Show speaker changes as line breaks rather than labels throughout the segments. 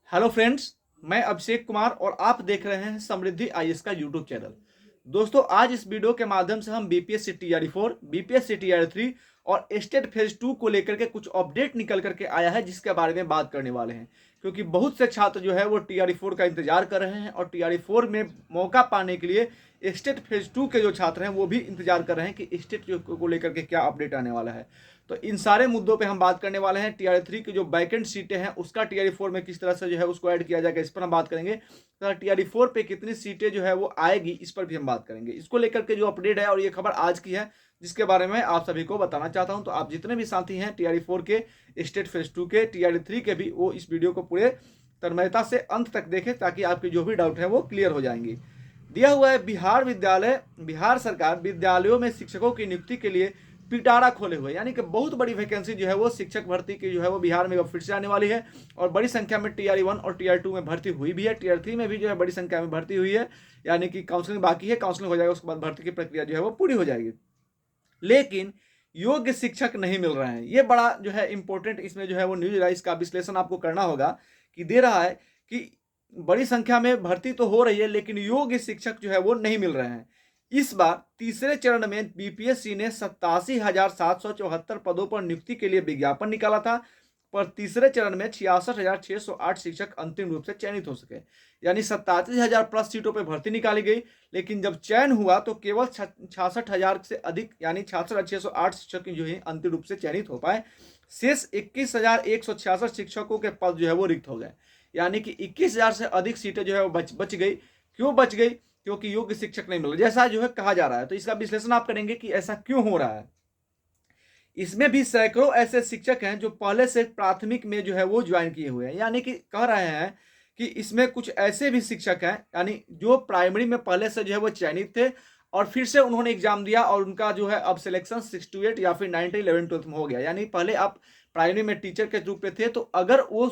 Hello friends, मैं अभिषेक कुमार और आप देख रहे हैं समृद्धि आईएएस का यूट्यूब चैनल। दोस्तों, आज इस वीडियो के माध्यम से हम बीपीएससी टीआरई 4, बीपीएससी टीआरई 3 और स्टेट फेज 2 को लेकर के कुछ अपडेट निकल करके आया है, जिसके बारे में बात करने वाले हैं। क्योंकि बहुत से छात्र जो है वो टीआरई 4 का इंतजार कर रहे हैं और टीआरई 4 में मौका पाने के लिए स्टेट फेज 2 के जो छात्र हैं वो भी इंतजार कर रहे हैं कि स्टेट को लेकर के क्या अपडेट आने वाला है। तो इन सारे मुद्दों पे हम बात करने वाले हैं। टीआरई 3 की जो वैकेंट सीटें हैं उसका टीआरई 4 में किस तरह से जो है उसको ऐड किया जाएगा, इस पर हम बात करेंगे। तो टीआरई 4 पे कितनी सीटें जो है वो आएगी, इस पर भी हम बात करेंगे। इसको लेकर के जो अपडेट है और ये खबर आज की है, जिसके बारे में आप सभी को बताना चाहता हूं। तो आप जितने भी साथी हैं टीआरई 4 के, स्टेट फेज 2 के, टीआरई 3 के भी, वो इस वीडियो को पूरे तन्मयता से अंत तक देखें ताकि आपके जो भी डाउट है वो क्लियर हो जाएंगी। दिया हुआ है, बिहार सरकार विद्यालयों में शिक्षकों की नियुक्ति के लिए पिटारा खोले हुए, यानी कि बहुत बड़ी वैकेंसी जो है वो शिक्षक भर्ती की जो है वो बिहार में फिर से आने वाली है। और बड़ी संख्या में टीआरई 1 और टीआरई 2 में भर्ती हुई भी है, टीआरई 3 में भी जो है बड़ी संख्या में भर्ती हुई है। यानी कि काउंसलिंग बाकी है, काउंसलिंग हो जाएगा, उसके बाद भर्ती की प्रक्रिया जो है वो पूरी हो जाएगी। लेकिन योग्य शिक्षक नहीं मिल रहे हैं, ये बड़ा जो है इंपॉर्टेंट इसमें जो है वो न्यूज है। इसका विश्लेषण आपको करना होगा कि दे रहा है कि बड़ी संख्या में भर्ती तो हो रही है लेकिन योग्य शिक्षक जो है वो नहीं मिल रहे हैं। इस बार तीसरे चरण में बीपीएससी ने 87,774 पदों पर नियुक्ति के लिए विज्ञापन निकाला था, पर तीसरे चरण में 66,608 शिक्षक अंतिम रूप से चयनित हो सके। यानी 87,000 प्लस सीटों पर भर्ती निकाली गई, लेकिन जब चयन हुआ तो केवल 66,000 से अधिक यानी 66,608 शिक्षक जो है अंतिम रूप से चयनित हो पाए। शेष 21,166 शिक्षकों के पद जो है वो रिक्त हो गए। यानी कि 21,000 से अधिक सीटें जो है वो बच गई। क्यों बच गई? क्योंकि योग्य शिक्षक नहीं मिल रहे, जैसा जो है कहा जा रहा है। तो इसका विश्लेषण आप करेंगे कि ऐसा क्यों हो रहा है। इसमें भी सैकड़ों ऐसे शिक्षक हैं जो पहले से प्राथमिक में जो है वो ज्वाइन किए हुए हैं, यानी कि कह रहे हैं कि इसमें कुछ ऐसे भी शिक्षक हैं यानी जो प्राइमरी में पहले से जो है वो चयनित थे और फिर से उन्होंने एग्जाम दिया और उनका जो है अब सिलेक्शन 6 to 8 या फिर 9 to 11 12 में हो गया। यानी पहले आप प्राइमरी में टीचर के रूप में थे, तो अगर वो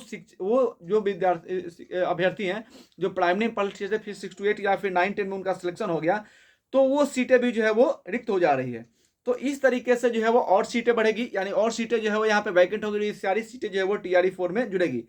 जो विद्यार्थी अभ्यर्थी हैं जो प्राइमरी में पढ़े थे, फिर 6 to 8 या फिर 9 10 में उनका सिलेक्शन हो गया, तो वो सीटें भी जो है वो रिक्त हो जा रही है। तो इस तरीके से जो है वो और सीटें बढ़ेगी, यानी और सीटें जो है वो यहाँ पे वैकेंट होगी, सारी सीटें जो है वो टीआरई 4 में जुड़ेगी।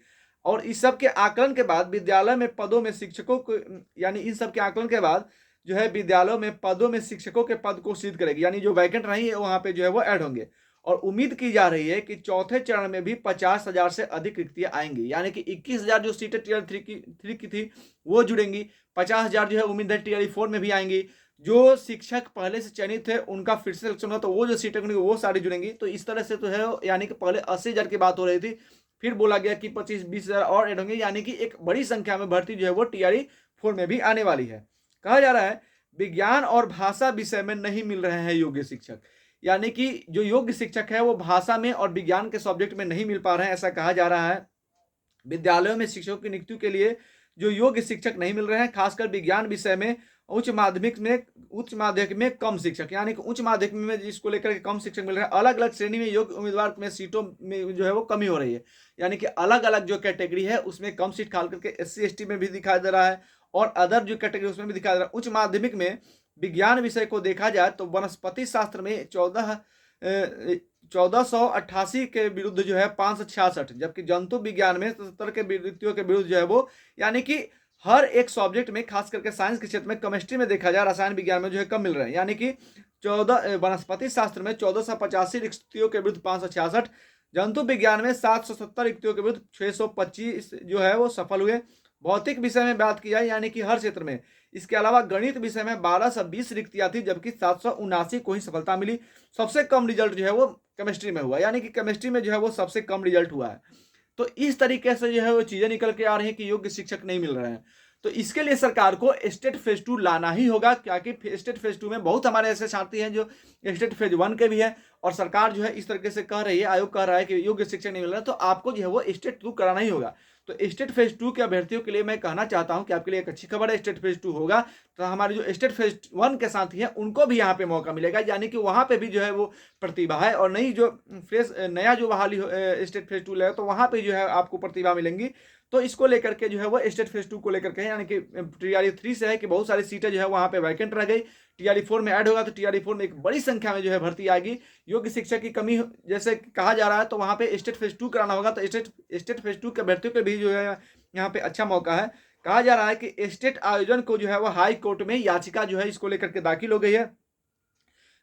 और इस सब के आकलन के बाद विद्यालय में पदों में शिक्षकों को, यानी इन सब के आकलन के बाद जो है विद्यालयों में पदों में शिक्षकों के पद को सिद्ध करेगी, यानी जो वैकेंट रही है वहां पे जो है वो ऐड होंगे। और उम्मीद की जा रही है कि चौथे चरण में भी 50,000 से अधिक रिक्तियां आएंगी, यानी कि 21,000 जो सीटें टीआर 3 की थी वो जुड़ेंगी। 50,000 जो है उम्मीद है टीआरई 4 में भी आएंगी। जो शिक्षक पहले से चयनित थे उनका फिर से सिलेक्शन हुआ तो वो जो सीटें होंगी वो सारी जुड़ेंगी। तो इस तरह से तो है, यानी कि पहले 80,000 की बात हो रही थी, फिर बोला गया कि 25-20,000 और ऐड होंगे, यानी कि एक बड़ी संख्या में भर्ती जो है वो टीआरई 4 में भी आने वाली है। कहा जा रहा है विज्ञान और भाषा विषय में नहीं मिल रहे हैं योग्य शिक्षक, यानी कि जो योग्य शिक्षक है वो भाषा में और विज्ञान के सब्जेक्ट में नहीं मिल पा रहे हैं, ऐसा कहा जा रहा है। विद्यालयों में शिक्षकों की नियुक्ति के लिए जो योग्य शिक्षक नहीं मिल रहे हैं, खासकर विज्ञान विषय में उच्च माध्यमिक में कम शिक्षक, यानी कि उच्च माध्यमिक में जिसको लेकर के कम शिक्षक मिल रहे हैं। अलग अलग श्रेणी में योग्य उम्मीदवार में सीटों में जो है वो कमी हो रही है, यानी कि अलग अलग जो कैटेगरी है उसमें कम सीट खाल करके SC ST में भी दिखाई दे रहा है और अदर जो कैटेगरी उसमें भी दिखाई दे रहा है। उच्च माध्यमिक में विज्ञान विषय को देखा जाए तो वनस्पति शास्त्र में 1488 के विरुद्ध जो है 566, जबकि जंतु विज्ञान में 77 के व्यक्तियों के विरुद्ध जो है वो, यानी कि हर एक सब्जेक्ट में, खास करके साइंस के क्षेत्र में, केमिस्ट्री में देखा जाए, रसायन विज्ञान में जो है कम मिल रहे हैं। यानी कि 14 वनस्पति शास्त्र में 1485 रिक्तियों के विरुद्ध 566, जंतु विज्ञान में 770 रिक्तियों के विरुद्ध 625 जो है वो सफल हुए। भौतिक विषय में बात की जाए, यानी कि हर क्षेत्र में, इसके अलावा गणित विषय में 1220 रिक्तियां थी, जबकि 779 को ही सफलता मिली। सबसे कम रिजल्ट जो है वो केमिस्ट्री में हुआ, यानी कि केमिस्ट्री में जो है वो सबसे कम रिजल्ट हुआ है। तो इस तरीके से जो है वो चीजें निकल के आ रही हैं कि योग्य शिक्षक नहीं मिल रहे हैं। तो इसके लिए सरकार को स्टेट फेज 2 लाना ही होगा, क्योंकि स्टेट फेज 2 में बहुत हमारे ऐसे छात्र हैं जो स्टेट फेज 1 के भी है, और सरकार जो है इस तरीके से कह रही है, आयोग कह रहा है कि योग्य शिक्षक नहीं मिल रहा है, तो आपको जो है वो स्टेट 2 कराना ही होगा। तो स्टेट फेज 2 के अभ्यर्थियों के लिए मैं कहना चाहता हूं कि आपके लिए एक अच्छी खबर है, स्टेट फेज 2 होगा तो हमारे जो स्टेट फेज 1 के साथी हैं उनको भी यहाँ पे मौका मिलेगा, यानी कि वहां पे भी जो है वो प्रतिभा है और नई जो नया जो बहाली स्टेट फेज 2 लेगा तो वहां पे जो है आपको प्रतिभा मिलेंगी। तो इसको लेकर के जो है वो स्टेट फेज 2 को लेकर के, यानी कि टीआरई 3 से है कि बहुत सारी सीटें जो है वहां पे वैकेंट रह गई, TRE4 में ऐड होगा तो TRE4 में एक बड़ी संख्या में जो है भर्ती आएगी। योग्य शिक्षक की कमी जैसे कहा जा रहा है तो वहाँ पे स्टेट फेज 2 कराना होगा, तो स्टेट फेज 2 के अभ्यर्थियों के भी जो है यहाँ पे अच्छा मौका है। कहा जा रहा है कि स्टेट आयोजन को जो है वो हाई कोर्ट में याचिका जो है इसको लेकर के दाखिल हो गई है।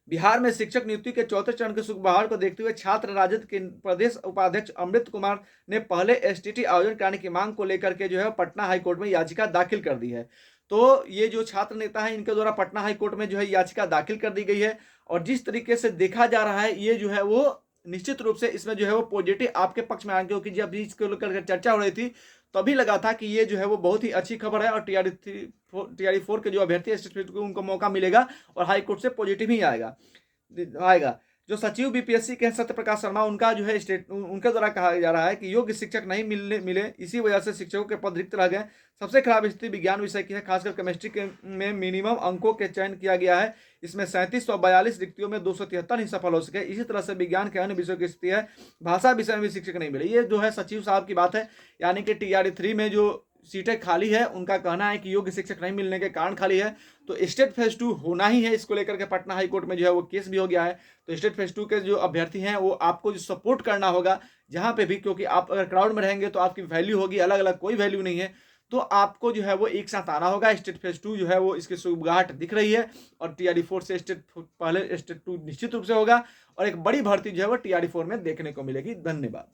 बिहार में शिक्षक नियुक्ति के चौथे चरण के सुखबहार को देखते हुए छात्र राजद के प्रदेश उपाध्यक्ष अमृत कुमार ने पहले STT आयोजन कराने की मांग को लेकर के जो है पटना हाईकोर्ट में याचिका दाखिल कर दी है। तो ये जो छात्र नेता है इनके द्वारा पटना हाईकोर्ट में जो है याचिका दाखिल कर दी गई है, और जिस तरीके से देखा जा रहा है ये जो है वो निश्चित रूप से इसमें जो है वो पॉजिटिव आपके पक्ष में आएंगे, क्योंकि जब इसको लेकर चर्चा हो रही थी तभी लगा था कि ये जो है वो बहुत ही अच्छी खबर है और TRE4 के जो अभ्यर्थी है उनको मौका मिलेगा और हाईकोर्ट से पॉजिटिव ही आएगा। जो सचिव BPSC के सत्य प्रकाश शर्मा, उनका जो है उनके द्वारा कहा जा रहा है कि योग्य शिक्षक नहीं मिले, इसी वजह से शिक्षकों के पद रिक्त रह गए। सबसे खराब स्थिति विज्ञान विषय की है, खासकर केमिस्ट्री में मिनिमम अंकों के चयन किया गया है। इसमें 3742 रिक्तियों में 273 ही सफल हो सके। इसी तरह से विज्ञान के अन्य विषयों की स्थिति है, भाषा विषय में भी शिक्षक नहीं मिले। ये जो है सचिव साहब की बात है, यानी कि TRE3 में जो सीटें खाली है उनका कहना है कि योग्य शिक्षक नहीं मिलने के कारण खाली है। तो स्टेट फेज 2 होना ही है, इसको लेकर के पटना हाईकोर्ट में जो है वो केस भी हो गया है। तो स्टेट फेज 2 के जो अभ्यर्थी हैं वो आपको जो सपोर्ट करना होगा जहां पे भी, क्योंकि आप अगर क्राउड में रहेंगे तो आपकी वैल्यू होगी, अलग अलग कोई वैल्यू नहीं है। तो आपको जो है वो एक साथ आना होगा। स्टेट फेज 2 जो है वो इसकी सुबगाहट दिख रही है, और TRE4 से पहले स्टेट 2 निश्चित रूप से होगा, और एक बड़ी भर्ती जो है वो TRE4 में देखने को मिलेगी। धन्यवाद।